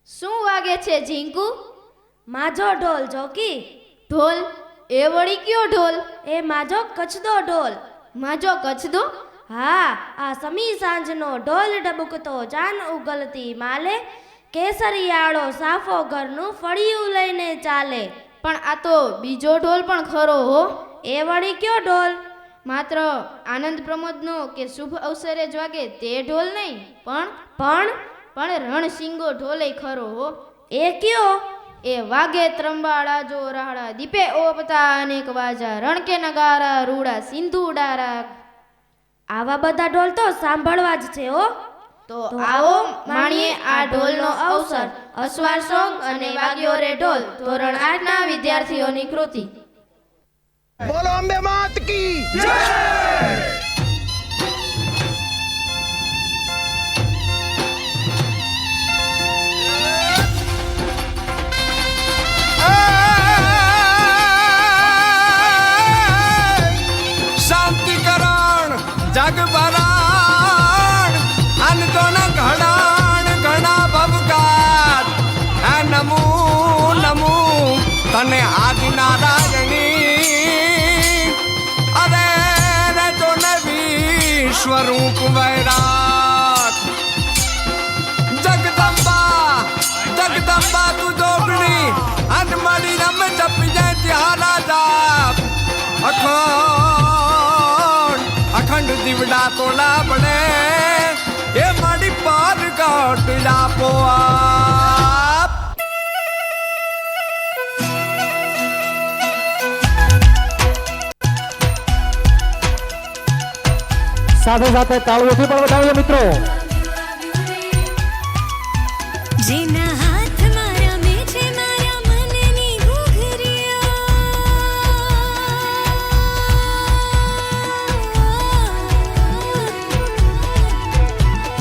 શું વાગે છે ઝીંકુ? માજો ઢોલ જોકી. ઢોલ? એ વળી કયો ઢોલ? એ માજો કચ્છદો ઢોલ. માજો કચ્છદો? હા, આ સમી સાંજનો ઢોલ ડબુકતો જાન ઉગલતી માલે, કેસરિયાળો સાફો ઘરનું ફળિયું લઈને ચાલે. પણ આ તો બીજો ઢોલ પણ ખરો હો. એ વળી કયો ઢોલ? માત્ર આનંદ પ્રમોદનો કે શુભ અવસરે જ વાગે તે ઢોલ નહીં, પણ રણસિંગો ઢોલે ખરો હો. એ કયો? એ વાગે ત્રંબાળા જો રાહડા દીપે ઓપતા અનેક વાજા રણકે નગારા રૂડા સિંધુ ડારા. આવા બધા ઢોલ તો સાંભળવા જ છે હો. તો આવો માણીએ આ ઢોલનો અવસર. અસવાર સોંગ અને વાગ્યો રે ઢોલ ધોરણ 8 ના વિદ્યાર્થીઓની કૃતિ. बोलो अम्बे मात की जय। शांतिकरण जगभरण अनगण घड़ाण घना भवगात नमो नमो तने आदि नारायणी स्वरूप वैराग जगदम्बा जगदम्बा तू जोगणी अनमड़ी रम जप जय तिहारा जाप अखंड अखंड दिवड़ा तोड़ा बड़े ये माड़ी पार काट जापो आप। સાથે સાથે તાળીઓથી પણ વધાવીએ મિત્રો. જેના હાથમાં રમે છે મારા મનની ઘૂઘરીઓ,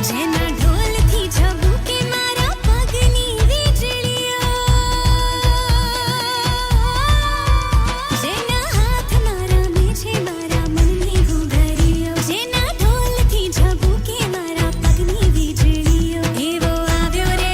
જેના ઢોલથી ઝબૂકે મારા પગની વીજળીઓ, જેના હાથમાં રમે છે મારા મનની ઘૂઘરીઓ, જેના ઢોલથી ઝબૂકે મારા પગની વીજળીઓ. એવો આવ્યો રે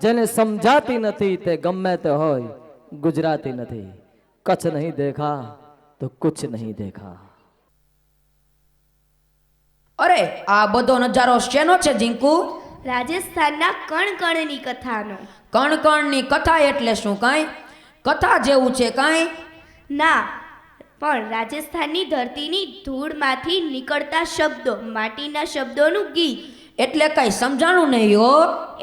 જેને સમજાતી નથી તે ગમે તે હોય ગુજરાતી નથી. કચ્છ નહીં દેખા તો કુછ નહીં દેખા. અરે આ બધો નજારો શેનો છે જીંકુ? રાજસ્થાનના કણકણની કથાનો. કણકણની કથા એટલે શું? કાંઈ કથા જેવું છે કાંઈ? ના, પણ રાજસ્થાનની ધરતીની ધૂળમાંથી નીકળતા શબ્દો, માટીના શબ્દોનું ગીત. એટલે કઈ સમજાણું નહીં હો.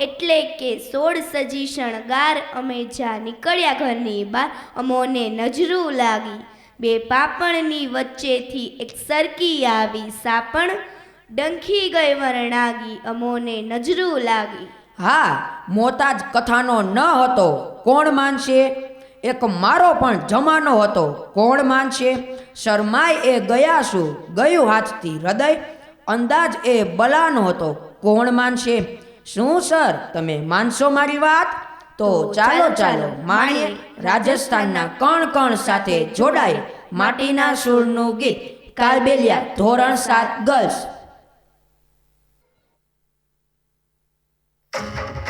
એટલે કે 16 સજી શણગાર અમે જ્યાં નીકળ્યા ઘરની બહાર, અમોને નજરું લાગી. બે પાપણની વચ્ચેથી એક સરકી આવી, સાપણ ડંખી ગઈ વરણાગી, અમોને નજરું લાગી. હા, મોતાજ કથાનો ન હતો, કોણ માનશે? એક મારો પણ જમાનો હતો, કોણ માનશે? શરમાય એ ગયા શું, ગયું હાથથી હૃદય, અંદાજ એ બલાનો હતો, કોણ માનશે? શું સર, તમે માનશો મારી વાત? તો ચાલો ચાલો માણીએ રાજસ્થાનના કણ કણ સાથે જોડાય માટીના સૂરનું ગીત. કાલબેલિયા ધોરણ 7 girls. Thank you.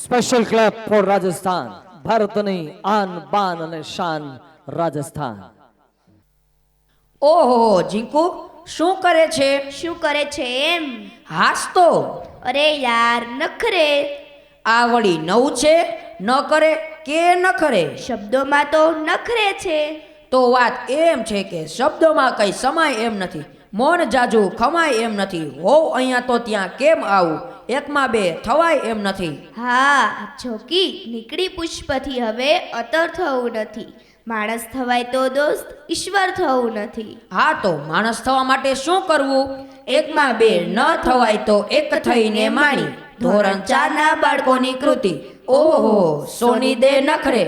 Special clap for Rajasthan. ભારતની આન બાન અને શાન રાજસ્થાન. ઓહો જીંકુ શું કરે છે? શું કરે છે એમ? હાસ તો અરે યાર નખરે. આ વળી નવું છે? ન કરે કે ન કરે? શબ્દોમાં તો નખરે છે. તો વાત એમ છે કે શબ્દોમાં કઈ સમાય એમ નથી, મોન જાજુ ખમાય એમ નથી, હોવ અહીંયા તો ત્યાં કેમ આવું, એકમાં બે થવાય એમ નથી. હા જોકી નીકળી પુષ્પથી હવે અતર થવું નથી. માણસ થવાય તો દોસ્ત ઈશ્વર થવું નથી. હા તો માણસ થવા માટે શું કરવું? એકમાં બે ન થવાય તો એક થઈને માણી. ધોરણ 4 ના બાળકોની કૃતિ. ઓહો સોની દે નખરે.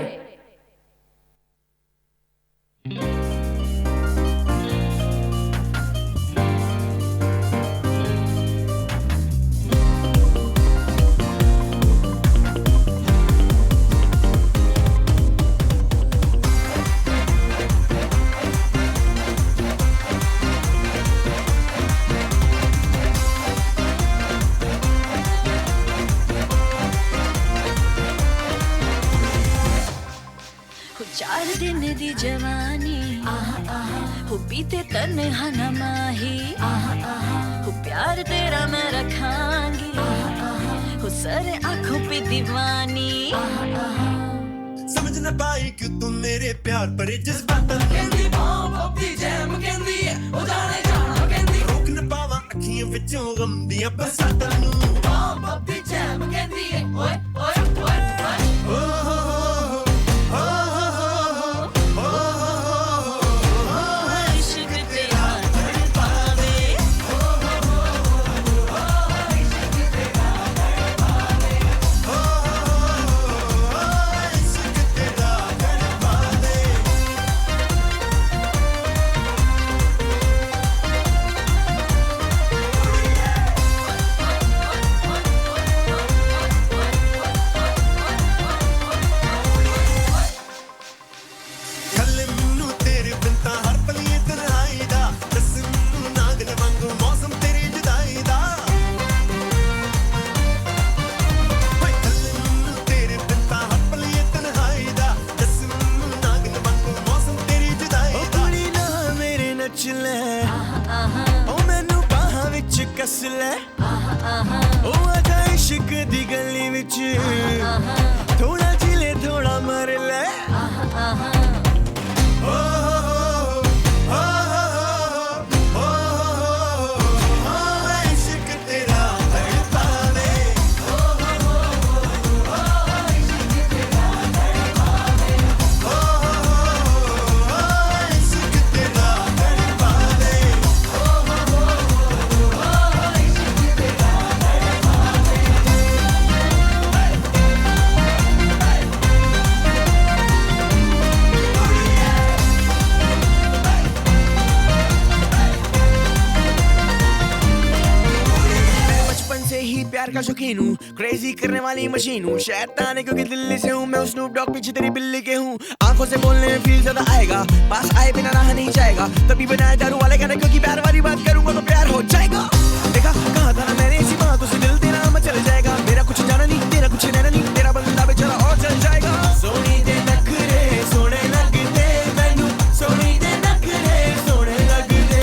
चार दिन दी जवानी हो बीते तन्हा न माही हो प्यार तेरा मैं रखांगी हो सर आंखों पे दीवानी समझ न पाई क्यों तुम मेरे प्यार पर जज्बात कहंदी बॉम्ब अपनी जैम कहंदी ओ जाने जाना कहंदी रोक न पावा अखियां विचों गम दियां बरसातां नू बॉम्ब अपनी जैम कहंदी ओए ओए ओए थोड़ा जिले थोड़ा मर ले इश्क तेरा तड़पावे इश्क तेरा तड़पावे प्यार का शौकीन हूँ, क्रेजी करने वाली मशीन हूँ, शैतान है क्योंकि दिल्ली से हूँ, मैं स्नूप डॉग पीछे तेरी बिल्ली के हूँ, आंखों से बोलने में फील ज्यादा आएगा, पास आए बिना रहा नहीं जाएगा, तभी बनाया दारू वाले गाना क्योंकि प्यार वाली बात करूंगा तो प्यार हो जाएगा। देखा कहा था ना मैंने इसी बातों से दिल तेरा मचल जाएगा, मेरा कुछ जाना नहीं तेरा कुछ रहना नहीं, तेरा बंदा बेचारा और चल जाएगा। सोनी दे नखरे सोने लगते मैनू, सोनी दे नखरे सोने लगते,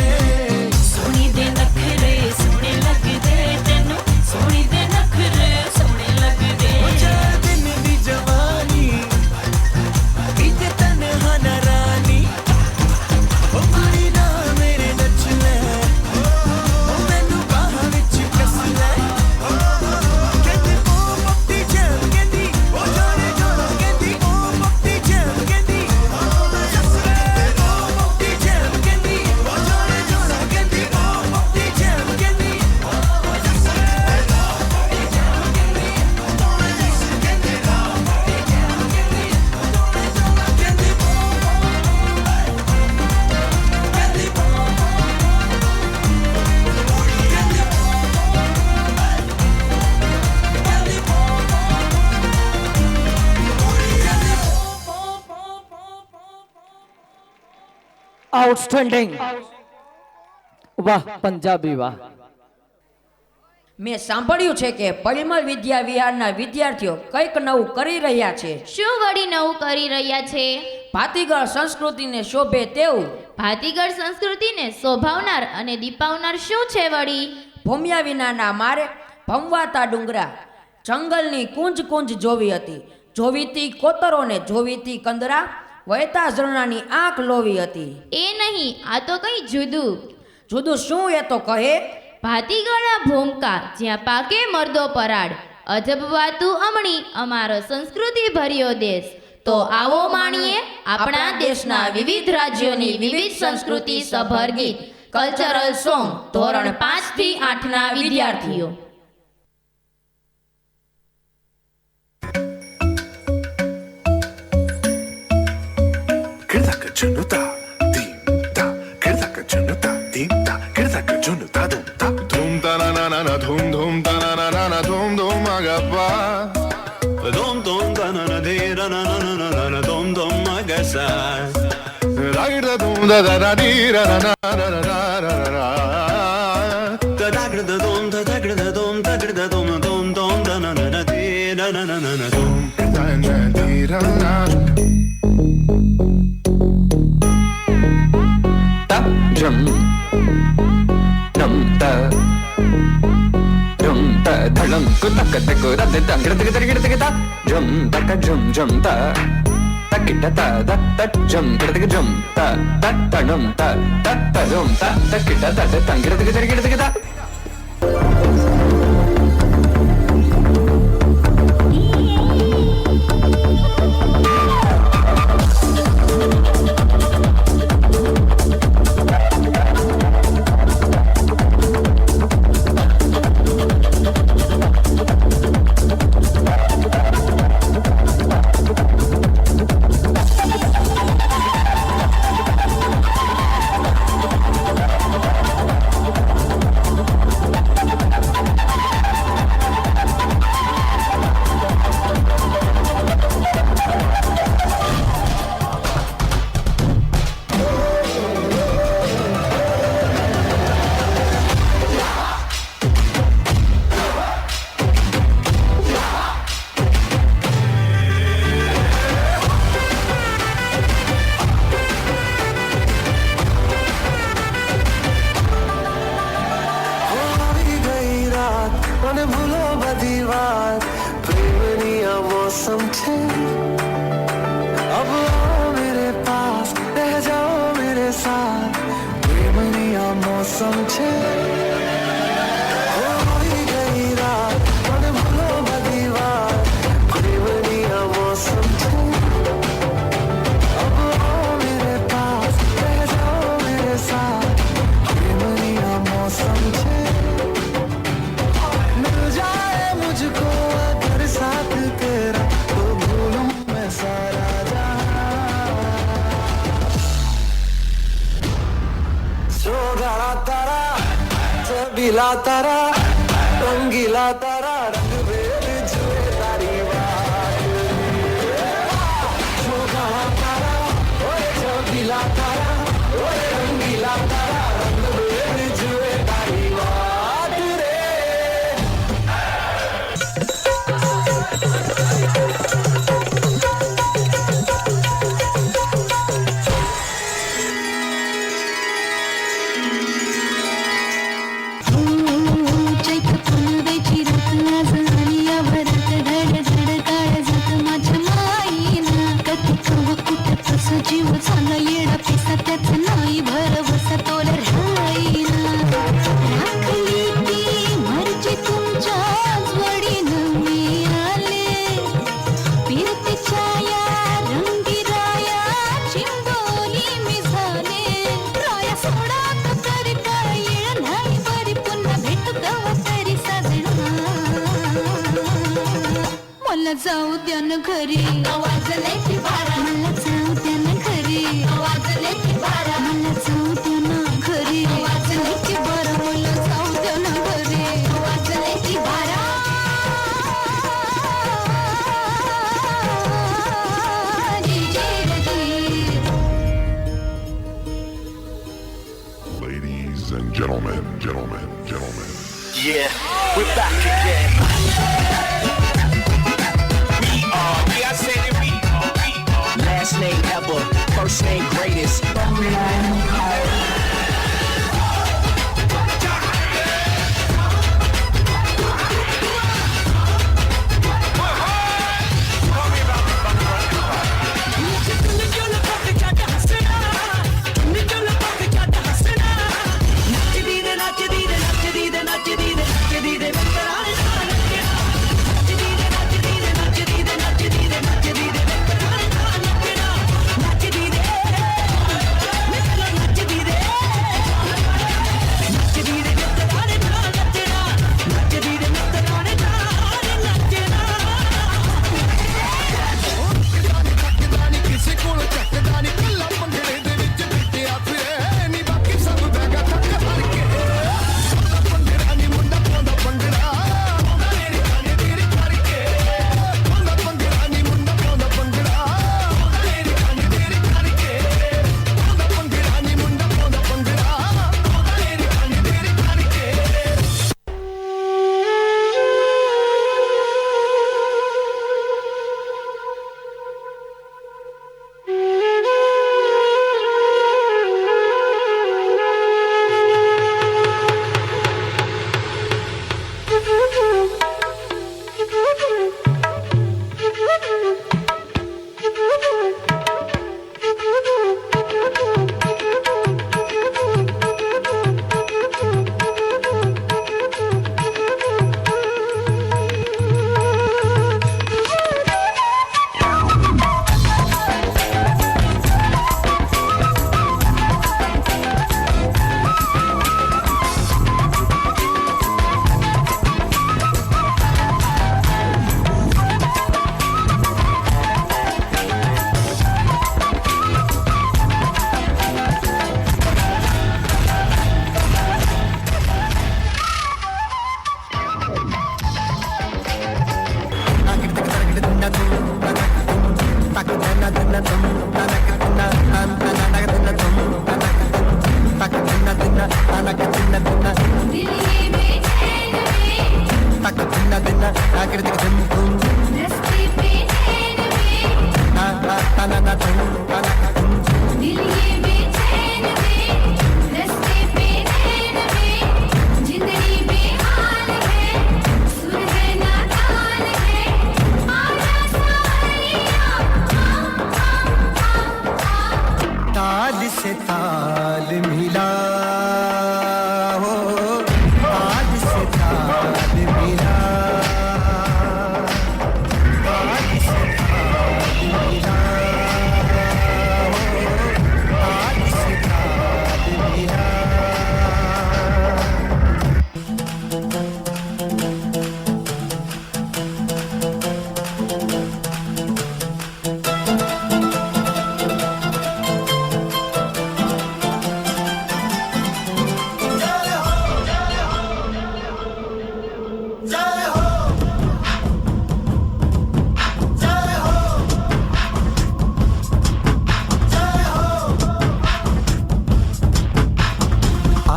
सोनी दे नखरे सोने लगदे तेनू, सोनी दे नखरे सोने लगदे। चार दिन दी जवानी बीते तन्हा न रानी, ओ कुड़ी ना मेरे नच ले, ओ मैनू बाहां विच कस ले, कहंदी ओ पप्पी जैम कहंदी ओ जाने जाना कहंदी ओ पप्पी जैम कहंदी ओ जस ले, ओ पप्पी जैम कहंदी ओ जाने जाना कहंदी ओ पप्पी जैम कहंदी ओ जस ले, આઉટસ્ટેન્ડિંગ. વાહ પંજાબી વાહ. મેં સાંભળ્યું છે કે પરિમલ વિદ્યા વિહારના વિદ્યાર્થીઓ કંઈક નવું કરી રહ્યા છે. શું વળી નવું કરી રહ્યા છે? ભાતીગળ સંસ્કૃતિને શોભે તેવું ભાતીગળ સંસ્કૃતિને શોભાવનાર અને દીપાવનાર શું છે વળી? ભૂમ્યા વિનાના મારે ભમવાતા ડુંગરા, જંગલની કુંજ કુંજ જોવી હતી, જોવીતી કોતરોને જોવીતી કંદરા, વહેતા ઝરણાની આંખ લોવી હતી. એ નહીં, આ તો કંઈ જુદું. જુદું શું એ તો કહે. ભાતીગળના ભૂમકા જ્યાં પાકે મર્દો પરાડ, અજબવાતું અમણી અમારો સંસ્કૃતિ ભર્યો દેશ. તો આવો માણીએ આપણા દેશના વિવિધ રાજ્યોની વિવિધ સંસ્કૃતિ સભર ગીત કલ્ચરલ સોંગ ધોરણ 5 થી 8 ના વિદ્યાર્થીઓ. Kirdaka chunuta, dimta. Kirdaka chunuta, dimta. Kirdaka chunuta, dumta. Dum ta na na na na, dum dum ta na na na na, dum dum agapa. Dum dum ta na na de ra na na na na na, dum dum agasa. Ragda dum da da da di ra na na na na na na. Da da da dum da da da dum da da dum dum dum da na na na de ra na na na na, dum da na di ra na. Jum num ta jum ta dhalam ku tak tak ku da da da da da jum tak jum ta takita ta da ta jum da jum ta ta num ta jum ta takita ta da da. મને ભૂલો બધી વાત પ્રેમની આ મૌસમ છે अब आओ मेरे पास रह जाओ मेरे साथ प्रेमनी आ मौसम છે હોઈ ગઈ રાત મને ભૂલો બધી વાત પ્રેમની આ મૌસમ છે अब आओ मेरे पास रह जाओ मेरे साथ प्रेमनी आ मौसम છે मुझको अगर साथ तेरा तो भूलूं मैं सारा जहां तारा चबीला तारा रंगीला तारा रंग भेद जुए तारी बात जोगाड़ा तारा ओए चबीला तारा ओए रंगीला तारा रंग भेद जुए तारी बात रे जीव झाला येडा पिसा त्याच नाही भरवसा तोला राहीना राखली ती मर्जी तुमच्या जोडीनं मी आले फिरते छाया रंगी राया चिंबोली मी झाले राया सोडा तरी काय येळ नाही बरी पुन्हा भेटू कवा तरी साजणा मला जाऊ द्या ना घरी वाजले की बारा मला जाऊ द्या ना घरी वाजले की बारा मला जाऊ द्या ना घरी वाजले की बारा मला जाऊ द्या ना घरी वाजले की बारा Ladies and gentlemen, gentlemen, gentlemen. Yeah, we're back again. I said it, we are. Last name ever, first name greatest.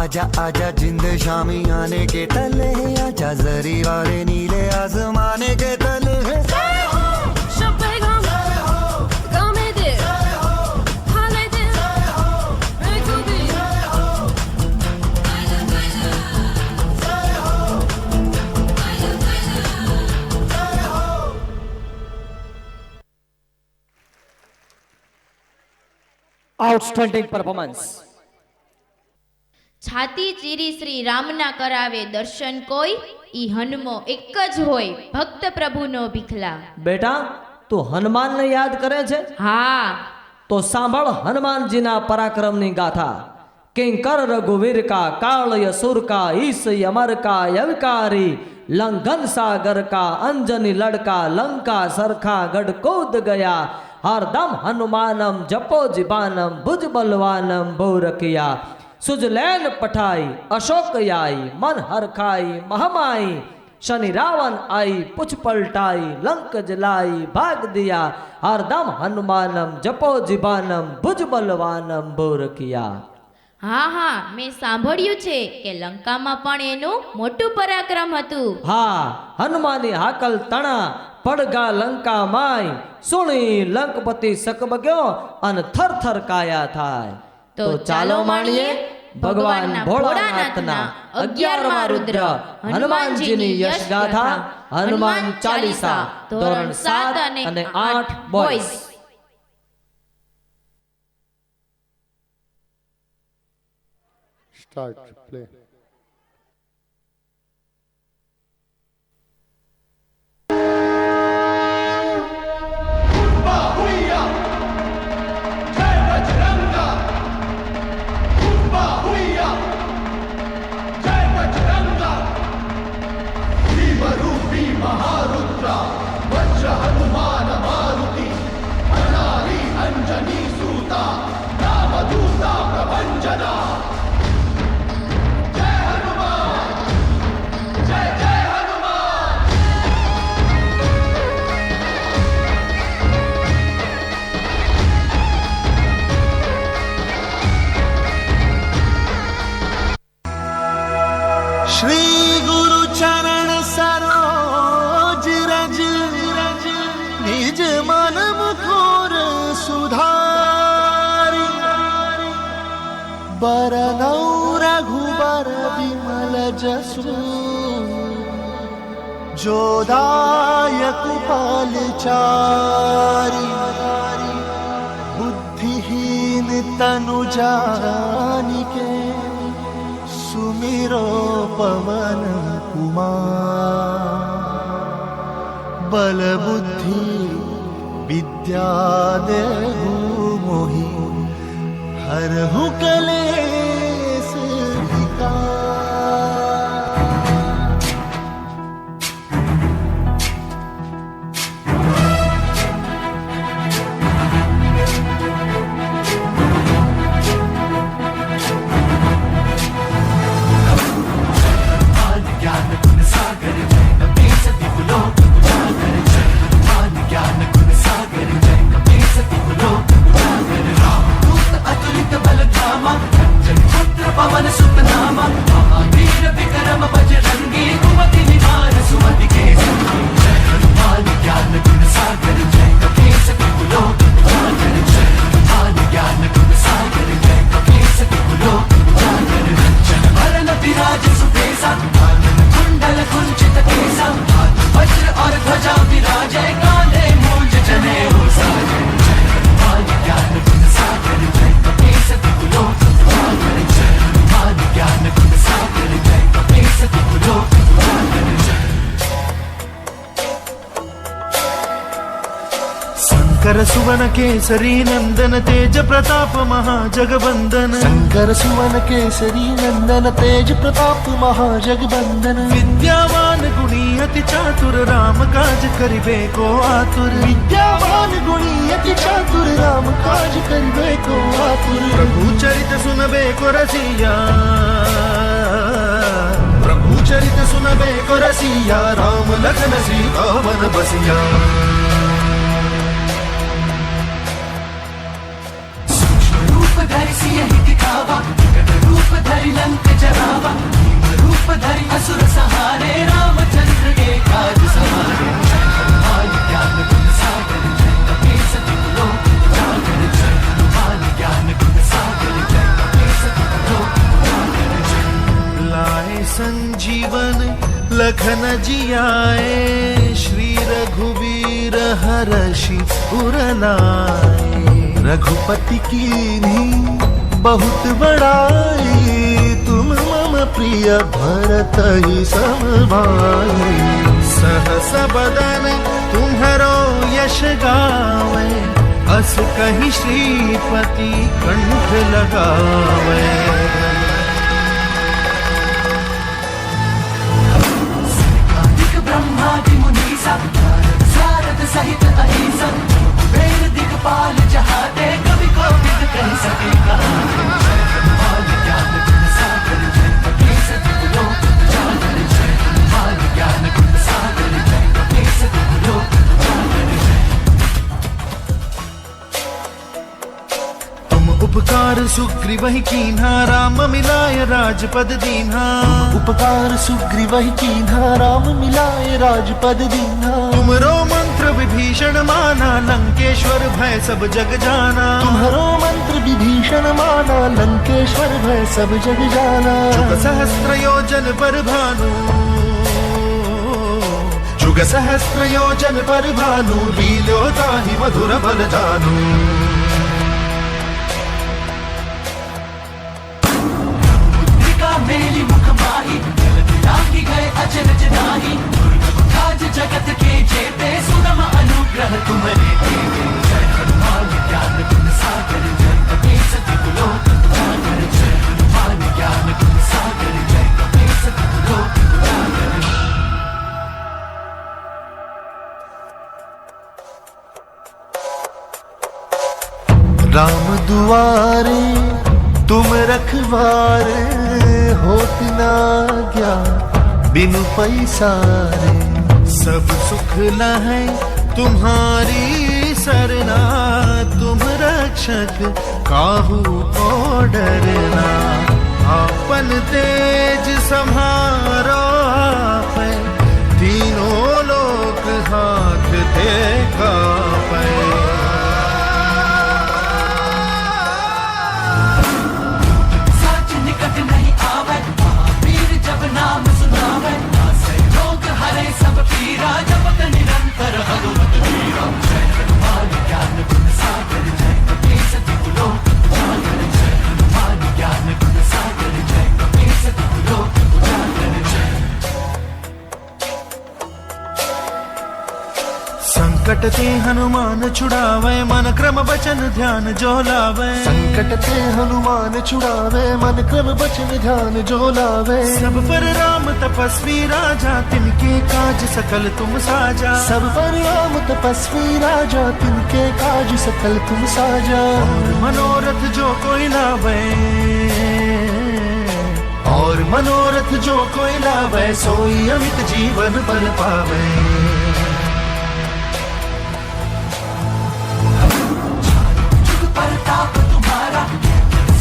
आजा आजा जिंद शामी आने के तले आजा जरी वाले नीले आसमाने के तले આઉટસ્ટેન્ડિંગ પરફોર્મન્સ. છાતી ચીરી શ્રી રામના કરાવે દર્શન કોઈ, ઈ હનુમો એક જ હોય ભક્ત પ્રભુનો ભીખલા. બેટા તું હનુમાનને યાદ કરે છે? હા. તો સાંભળ હનુમાનજીના પરાક્રમની ગાથા. કિંકર રઘુવીર કા કાળ યસુર का ईस अमर का यविकारी लंघन सागर का अंजनी लड़का लंका सरखा गढ़ कूद गया हरदम हनुमानम जपो जिबानम भुज बलवानम भूरकिया सुजलैन पठाई अशोक आई मन हरखाई महमाई शनि रावण आई पुछ पलटाई लंक जलाई भाग दिया हरदम हनुमानम जपो जिबानम भुज बलवानम भूरकिया. હા હા, મેં સાંભળ્યું છે કે લંકામાં પણ એનું મોટું પરાક્રમ હતું. હા, હનુમાની હાકલ તણા પડગા લંકા માય સુણી લંકપતિ સકબગ્યો અને થરથર કાયા થાય. તો ચાલો માણીએ ભગવાન ભોળાનાથના 11મા રુદ્ર હનુમાનજીની યશ ગાથા, હનુમાન ચાલીસા, ધોરણ 7 અને 8 બોયઝ. Start, play. श्री गुरु चरण सरोज रज निज मन मुकुर सुधारी बरनौ रघुबर विमल जसु जोदायक फलचारी बुद्धिहीन तनु जानिके सुमिरो पवन कुमार बल बुद्धि विद्या देहु मोहि हरहु कलेस विकार। शंकर सुवन केसरी नंदन तेज प्रताप महाजगबंदन शंकर सुवन केसरी नंदन तेज प्रताप महाजगबंदन विद्यावान गुणी अति चातुर राम काज करिबे को आतुर विद्यावान गुणी अति चातुर राम काज करिबे को आतुर प्रभु चरित सुनबे को रसिया प्रभु चरित सुनबे को रसिया राम लखन सीता वन बसिया। रूप धरि लंक जरावा रूप धरि असुर सहारे रामचंद्र के काज सवारे हनुमान ज्ञान गुण सागर जय कपीस तिहु लोक उजागर जय हनुमान ज्ञान गुण सागर जय कपीस तिहु लोक उजागर जय। लाए संजीवन लखन जियाए श्री रघुवीर हरषि उर लाए रघुपति कीन्ही बहुत बड़ाई तुम मम प्रिय भरत ही सम भाई सहस बदन तुम्हरो यश गावे अस कहीं श्रीपति कंठ लगावे। ब्रह्मादि मुनीसा सारद सहित अहिसा वेद दिक्पाल जहाते कवि कोविद कह सके हनुमान ज्ञान गुण सागर जय कपीस तिहु लोक उजागर जय हनुमान ज्ञान गुण सागर जय कपीस तिहु लोक उजागर जय। तुम उपकार सुग्रीव कीन्हा राम मिलाय राजपद दीन्हा उपकार सुग्रीव कीन्हा राम मिलाय राजपद दीन्हा तुमरो मंत्र विभीषण माना लंकेश्वर भय सब जग जाना तुम्हारो मंत्र विभीषण माना लंकेश्वर भय सब जग जाना जुग सहस्त्र योजन पर भानु जुग सहस्त्र योजन पर भानु लीलो ताहि मधुर बल जानु मेली मुख माही लागी गए अचरज नाही आज जगत के जेते सुगम अनुग्रह तुम्हारे देते जय हनुमान ज्ञान गुण सागर जय कपीस तिलोक उजागर जय हनुमान ज्ञान गुण सागर जय कपीस तिलोक उजागर राम दुआरे तुम रखवारे होत ना गया बिनु पैसारे सब सुख लहै तुम्हारी सरना तुम रक्षक काहू को डरना आपन तेज सम्हारो आपै तीनों लोक हाथ दे कापै नहीं आवे महावीर जब नाम सुनावे नासे रोग हरे सब पीरा जपत निरंतर हनुमत वीरा जय हनुमान ज्ञान गुण सागर जय कपीस तिलोक उजागर जय हनुमान ज्ञान गुण सागर जय कपीस तिलोक उजागर जय संकट ते हनुमान छुड़ावे मन क्रम बचन ध्यान जो लावे संकट ते हनुमान छुड़ावे मन क्रम बचन ध्यान जो लावे सब पर राम तपस्वी राजा तिनके काज सकल तुम साजा सब पर राम तपस्वी राजा तिनके काज सकल तुम साजा और मनोरथ जो कोई लावे और मनोरथ जो कोई लावे सोई अमित जीवन बल पावे प्रताप तुम्हारा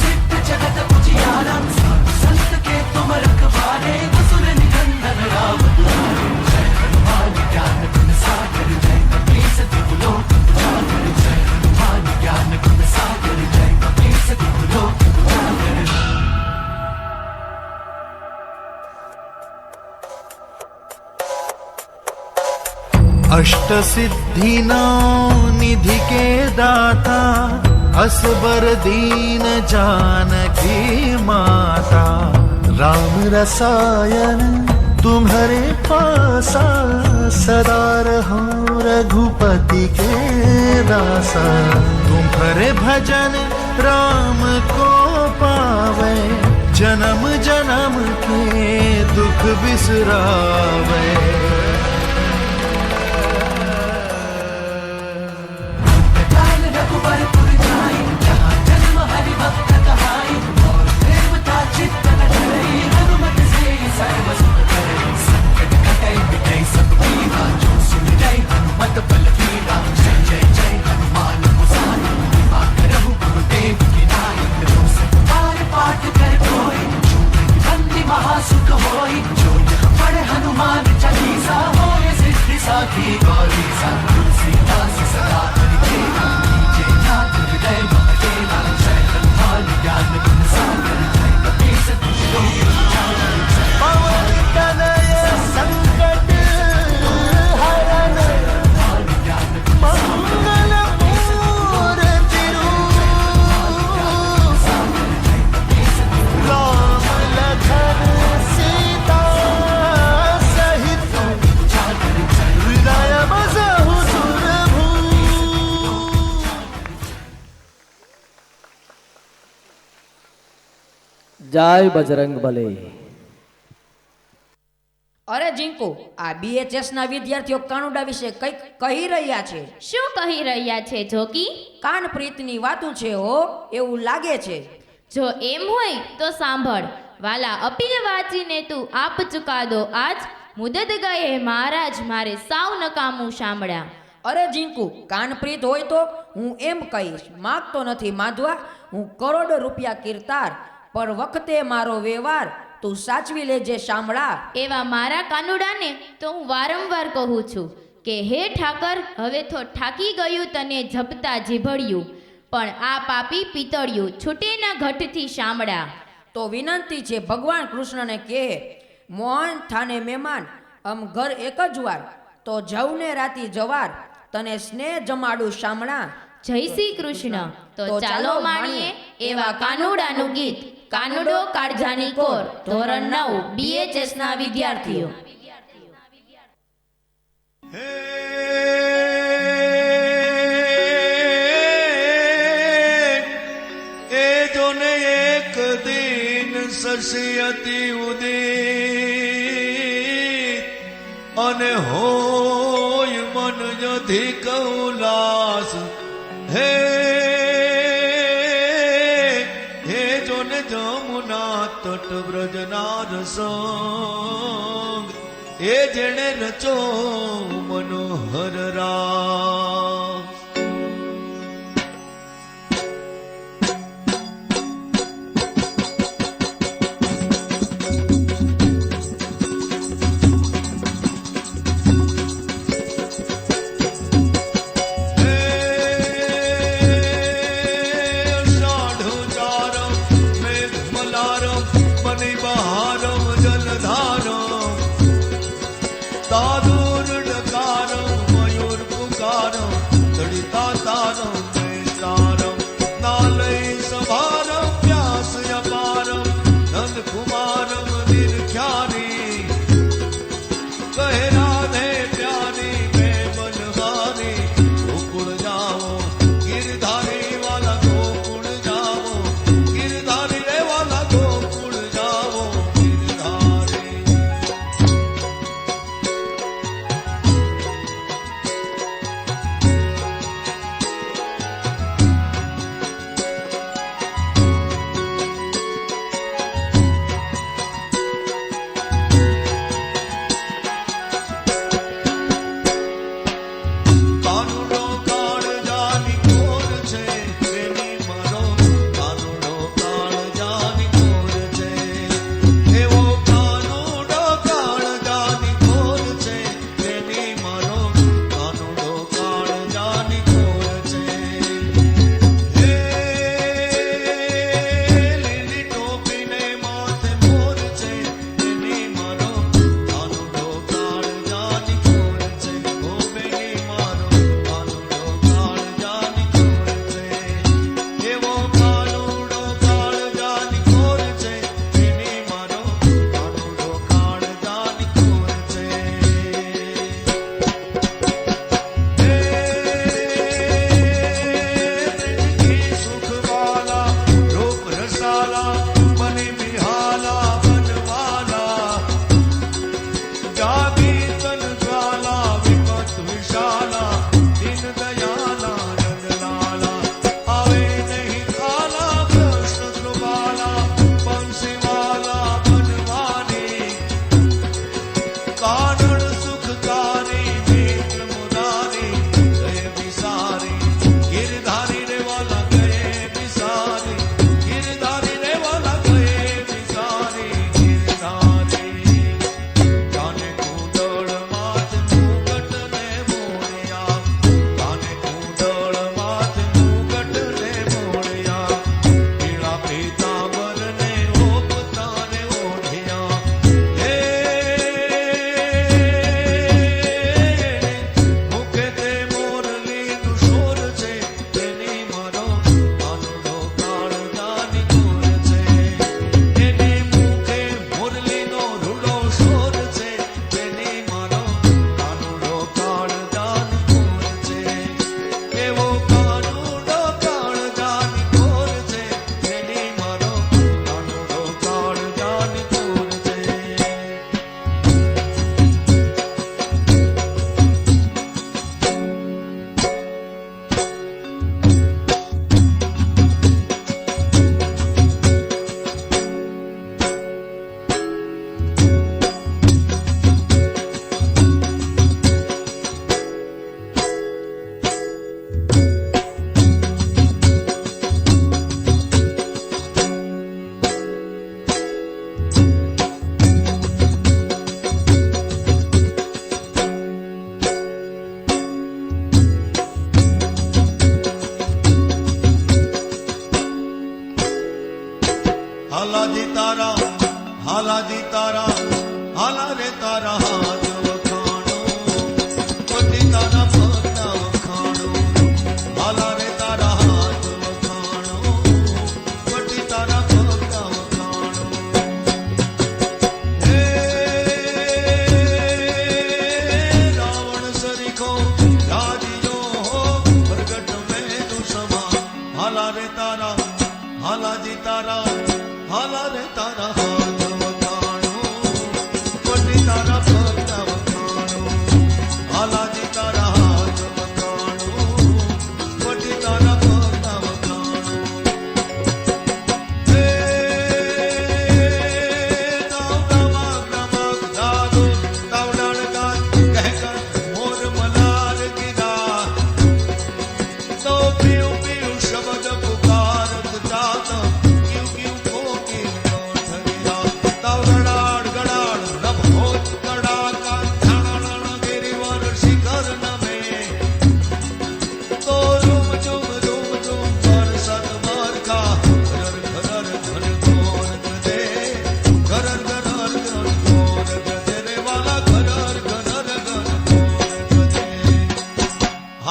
सिद्ध जगत उजियारा संत के तुम रखवारे असुर निकंदन राम दुलारे जय हनुमान ज्ञान गुण सागर जय कपीस तिलोक उजागर जय हनुमान ज्ञान गुण सागर जय कपीस तिलोक उजागर अष्ट सिद्धि नौ निधि के दाता असबर दीन जानकी माता राम रसायन तुम्हारे पासा सदा रहो रघुपति के दासा तुम्हारे भजन राम को पावे जन्म जन्म के दुख बिसरावे रघुबरपुर जाई जहाँ जन्म हरि भक्त कहाई और देवता चित्त न डरई हनुमत से सर्व सुख करई संकट कटई मिटई सब पीरा जो सुन जय हनुमत बल वीरा जय जय जय हनुमान गोसाई कृपा करहु गुरुदेव की नाई जो सतबार पाठ कर कोई जो बंदी महासुख होई जो यह पढ़े हनुमान चालीसा होए सिद्धि साखी गौरी सा तुलसीदास सदा हरि तेरा जय महादेवा जय हनुमान ज्ञान गुण सागर जय कपीस तिलोक उजागर जय पवन तनय संकट हरण मंगल मूर्ति राम लखन सीता सहित हृदय बसहु सुरभू जय बजरंग बली। અરે જીંકુ આ BHS ના વિદ્યાર્થીઓ કાનુડા વિશે કંઈક કહી રહ્યા છે શું કહી રહ્યા છે જોકી? કાનપ્રીતની વાતું છે હો એવું લાગે છે જો એમ હોય તો સાંભળ વાલા અપીલ વાંચીને તું આપ ચુકાદો આજ મુદત ગયે મહારાજ મારે સાવ નકામું સાંભળ્યા અરે જીંકુ, કાનપ્રીત હોય તો હું એમ કહીશ, માગતો નથી માધવા, હું કરોડો રૂપિયા કીર્તાર, પર વખતે મારો વ્યવહાર તું સાચવી લેજે શામળા. એવા મારા કાનુડાને તો હું વારંવાર કહું છું કે હે ઠાકર, હવે તો ઠાકી ગયું તને જપતા જીભળ્યું, પણ આ પાપી પિતળ્યું છૂટે ના ઘટથી શામળા. તો વિનંતી છે ભગવાન કૃષ્ણને કહે, મોહન થાને મહેમાન, અમ ઘર એક જ વાર, તો જવને રાતી જવાર, તને સ્નેહ જમાડું શામળા. જય શ્રી કૃષ્ણ. તો ચાલો માણીએ એવા કાનુડાનું ગીત, કાનુડો કાળજાની કોર, ધોરણ 9 BHS ના વિદ્યાર્થીઓ. એ જોને એક દિન શશી અતિ ઉદિત અને હોય મન અધિક ઉલ્લાસ. હે હે જોને જમુના તટ બ્રજના રસંગ, એ જેણે રચો મનોહર રાસ.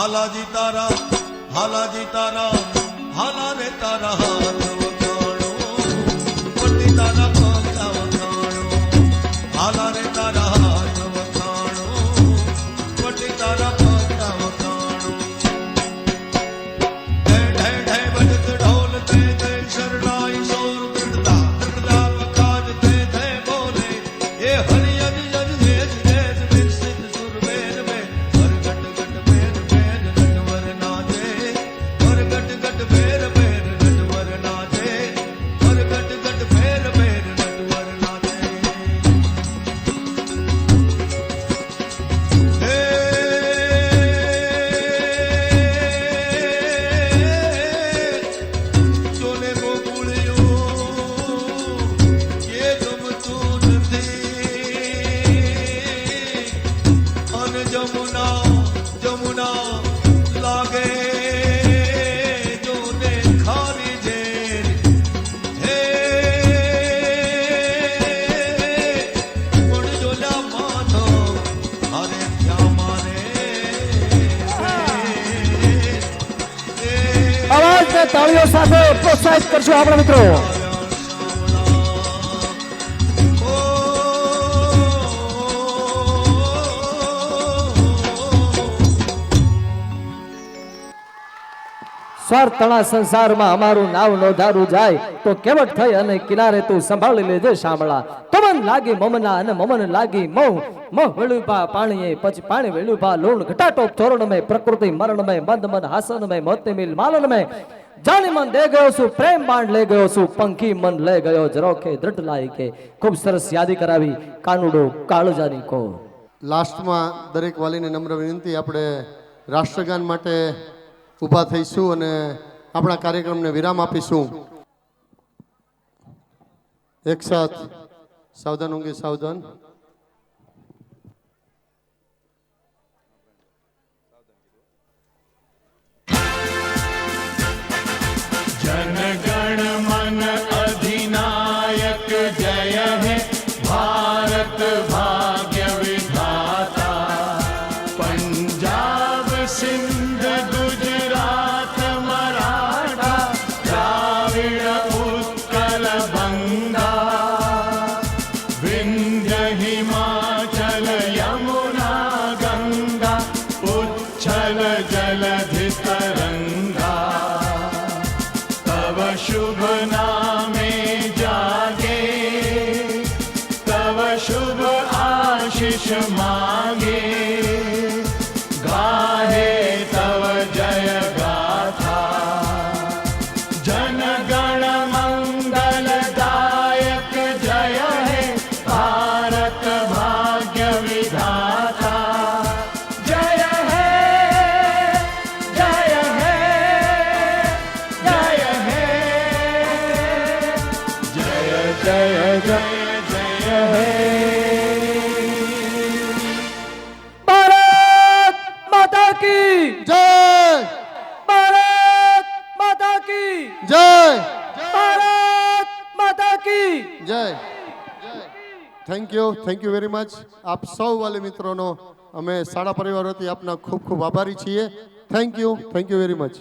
હાલાજી તારા હાલા રે તારા હાથ વખાણો પટી તારા પગલા વખાણો હાલા રે તારા હાથ વખાણો પટી તારા પગલા વખાણો ઢે ઢે ઢે બજત ઢોલ તે તે શરણાઈ સોર દૃઢતા દૃઢતા વખાજ તે તે બોલે એ હરિ અજ અજ દેજ દેજ વિકસિત સુરવેદ મે હર ગટ ગટ ભેદ ભેદ નટવર નાચે હર ગટ ગટ ભેર ભેર નટવર નાચે હર ગટ ગટ ભેર ભેર નટવર નાચે જોને ગોકુળિયું એ ગમતું નથી અન જમુના જમુના લાગે જોને ખારી ઝેર હે પણ જોલા માથો હારે ક્યાં મારે અવાજને તાળીઓ સાથે પ્રોત્સાહિત કરશો આપણા મિત્રો. સ્વાર તણા સંસારમાં અમારું નાવ નોંધારું જાય તો કેવટ થઈ અને કિનારે તું સંભાળી લેજે શામળા. તમન લાગી મમના અને મમન લાગી મૌ મોહ વેળુભા પાણીએ પછી પાણી વેળુભા લૂણ ઘટાટોપ ધોરણમય પ્રકૃતિ મરણમય મંદ મન હાસનમય મોતે મિલ માલનમય જાણી મન દે ગયો છું પ્રેમ બાણ લઈ ગયો છું પંખી મન લઈ ગયો ઝરોખે દ્રઢ લાઈ કે ખૂબ સરસ યાદી કરાવી કાનુડો કાળજાની કો. લાસ્ટમાં દરેક વાલીને નમ્ર વિનંતી, આપણે રાષ્ટ્રગાન માટે ઊભા થઈશું અને આપણા કાર્યક્રમને વિરામ આપીશું. એક સાથ સાવધાન ઊંઘી સાવધાન. जनगण मन अधिनायक जय है भारत भाग्य विधाता पंजाब सिंध गुजरात मराठा द्राविड़ उत्कल बंगा विंध्य हिमाचल यमुना गंगा उच्छल जलधि तरंगा तव शुभ नामे जागे तव शुभ आशीष मांगे गाहे तव जय गाथा जन गण मंगल दायक जय है भारत भाग्य विधाता जय है जय है जय है जय जय जय जय है ભારત માતા કી જય ભારત માતા કી જય ભારત માતા કી જય. Thank you very much. આપ સૌ વાલી મિત્રોનો અમે શાળા પરિવાર વતી આપના ખૂબ ખૂબ આભારી છીએ. Thank you very much.